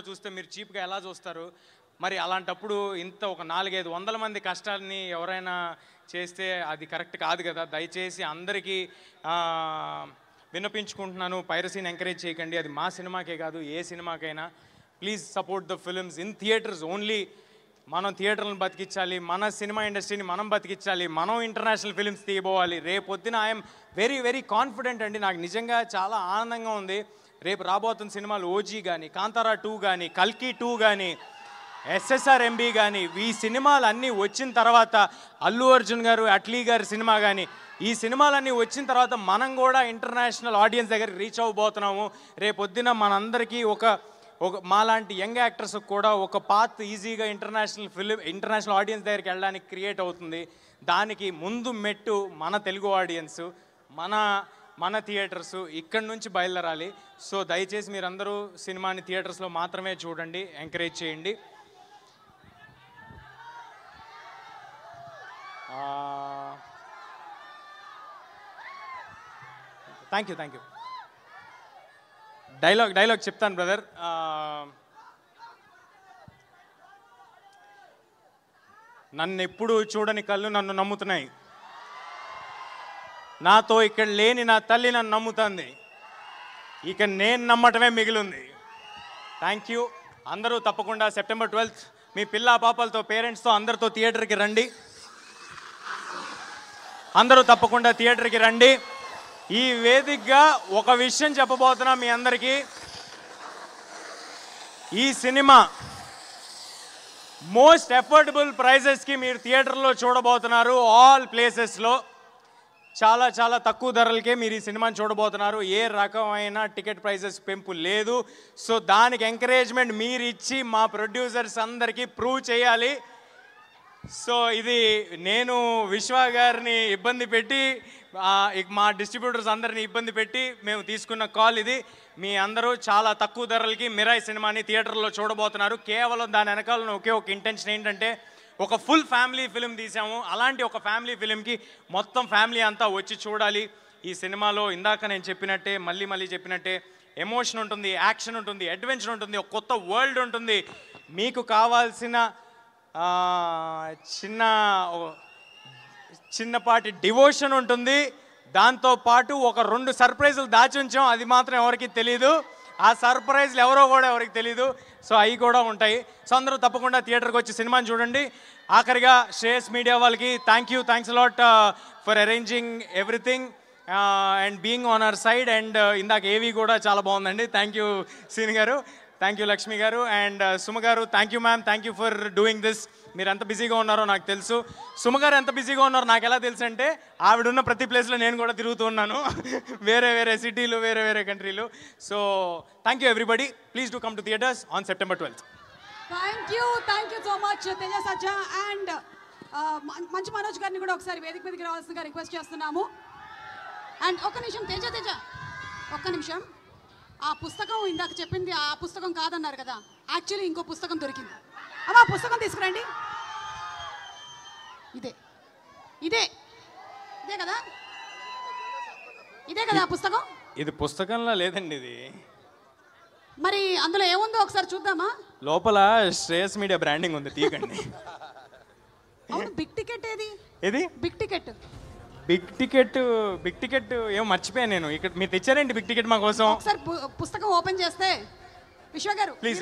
చూస్తే మీరు చీప్గా ఎలా చూస్తారు? మరి అలాంటప్పుడు ఇంత ఒక 4-500 మంది కష్టాన్ని ఎవరైనా చేస్తే అది కరెక్ట్ కాదు కదా. దయచేసి అందరికీ విన్నపించుకుంటున్నాను, పైరసీని ఎంకరేజ్ చేయకండి. అది మా సినిమాకే కాదు, ఏ సినిమాకైనా. Please support the films in theatres only. మనం థియేటర్లను బతికించాలి, మన సినిమా ఇండస్ట్రీని మనం బతికించాలి, మనం ఇంటర్నేషనల్ ఫిల్మ్స్ తీయబోవాలి. రేపొద్దున ఐఎమ్ వెరీ వెరీ కాన్ఫిడెంట్ అండి. నాకు నిజంగా చాలా ఆనందంగా ఉంది. రేపు రాబోతున్న సినిమాలు ఓజీ కానీ, కాంతారా 2 కానీ, కల్కి 2 కానీ, SSRMB కానీ, ఈ సినిమాలన్నీ వచ్చిన తర్వాత అల్లు అర్జున్ గారు, అట్లీ గారి సినిమా కానీ, ఈ సినిమాలన్నీ వచ్చిన తర్వాత మనం కూడా ఇంటర్నేషనల్ ఆడియన్స్ దగ్గరికి రీచ్ అవ్వబోతున్నాము. రేపొద్దున మనందరికీ ఒక మాలాంటి యంగ్ యాక్టర్స్ కూడా ఒక పాత్ ఈజీగా ఇంటర్నేషనల్ ఆడియన్స్ దగ్గరికి వెళ్ళడానికి క్రియేట్ అవుతుంది. దానికి ముందు మెట్టు మన తెలుగు ఆడియన్స్, మన థియేటర్స్ ఇక్కడి నుంచి బయలుదేరాలి. సో దయచేసి మీరందరూ సినిమాని థియేటర్స్లో మాత్రమే చూడండి, ఎంకరేజ్ చేయండి. Thank you. డైలాగ్ చెప్తాను బ్రదర్. నన్ను ఎప్పుడు చూడని కళ్ళు నన్ను నమ్ముతున్నాయి. నాతో ఇక్కడ లేని నా తల్లి నన్ను నమ్ముతుంది. ఇక నేను నమ్మటమే మిగిలింది. Thank you. అందరూ తప్పకుండా సెప్టెంబర్ 12th మీ పిల్ల పాపలతో, పేరెంట్స్తో అందరితో థియేటర్కి రండి. అందరూ తప్పకుండా థియేటర్కి రండి. ఈ వేదికగా ఒక విషయం చెప్పబోతున్నా మీ అందరికీ. ఈ సినిమా మోస్ట్ అఫోర్డబుల్ ప్రైజెస్కి మీరు థియేటర్లో చూడబోతున్నారు. ఆల్ ప్లేసెస్లో చాలా చాలా తక్కువ ధరలకే మీరు ఈ సినిమాని చూడబోతున్నారు. ఏ రకమైన టికెట్ ప్రైజెస్ పెంపు లేదు. సో దానికి ఎంకరేజ్మెంట్ మీరు ఇచ్చి మా ప్రొడ్యూసర్స్ అందరికీ ప్రూవ్ చేయాలి. సో ఇది నేను విశ్వ గారిని ఇబ్బంది పెట్టి, మా డిస్ట్రిబ్యూటర్స్ అందరినీ ఇబ్బంది పెట్టి మేము తీసుకున్న కాల్ ఇది. మీ అందరూ చాలా తక్కువ ధరలకి మిరాయి సినిమాని థియేటర్లో చూడబోతున్నారు. కేవలం దాని వెనకాల ఒకే ఒక ఇంటెన్షన్ ఏంటంటే, ఒక ఫుల్ ఫ్యామిలీ ఫిల్మ్ తీసాము. అలాంటి ఒక ఫ్యామిలీ ఫిల్మ్కి మొత్తం ఫ్యామిలీ అంతా వచ్చి చూడాలి. ఈ సినిమాలో ఇందాక నేను చెప్పినట్టే, మళ్ళీ చెప్పినట్టే, ఎమోషన్ ఉంటుంది, యాక్షన్ ఉంటుంది, అడ్వెంచర్ ఉంటుంది, ఒక కొత్త వరల్డ్ ఉంటుంది. మీకు కావాల్సిన చిన్నపాటి డివోషన్ ఉంటుంది. దాంతోపాటు ఒక 2 సర్ప్రైజులు దాచి ఉంచాం, అది మాత్రం ఎవరికి తెలీదు. ఆ సర్ప్రైజ్లు ఎవరో కూడా ఎవరికి తెలీదు. సో అవి కూడా ఉంటాయి. సో అందరూ తప్పకుండా థియేటర్కి వచ్చి సినిమాని చూడండి. ఆఖరిగా శ్రేయస్ మీడియా వాళ్ళకి thanks a lot for arranging everything and being on our side. And ఇందాక ఏవి కూడా చాలా బాగుందండి. థ్యాంక్ యూ సీని గారు, థ్యాంక్ యూ లక్ష్మి గారు, అండ్ సుమ గారు thank you ma'am, thank you for doing this. మీరు ఎంత బిజీగా ఉన్నారో నాకు తెలుసు. సుమ గారు ఎంత బిజీగా ఉన్నారో నాకు ఎలా తెలుసు అంటే, ఆవిడున్న ప్రతి ప్లేస్లో నేను కూడా తిరుగుతూ ఉన్నాను, వేరే సిటీలు, వేరే కంట్రీలు. So thank you everybody. Please do come to theatres on September 12th. Thank you so much Teja Sajja and మంచి మనోజ్ గారిని కూడా ఒకసారి వేదిక మీదకి రావాల్సిందిగా రిక్వెస్ట్ చేస్తున్నాము. అండ్ ఒక్క నిమిషం తేజ ఒక్క నిమిషం. ఆ పుస్తకం ఇందాక చెప్పింది ఆ పుస్తకం కాదన్నారు కదా, యాక్చువల్లీ ఇంకో పుస్తకం దొరికింది. అమ్మా పుస్తకం తీసుకురండి. ఇదే కదా పుస్తకం? ఇది పుస్తకంలో లేదండి, ఇది మరి అందులో ఏముందో ఒకసారి చూద్దామా? లోపల శ్రేయస్ మీడియా బ్రాండింగ్ ఉంది, తీయకండి. అవును, బిగ్ టికెట్ ఏది? బిగ్ టికెట్ ఏమో మర్చిపోయాను నేను. ఇక్కడ మీరు తెచ్చారేంటి బిగ్ టికెట్ మా కోసం? ఒకసారి పుస్తకం ఓపెన్ చేస్తే విశ్వ గారు ప్లీజ్.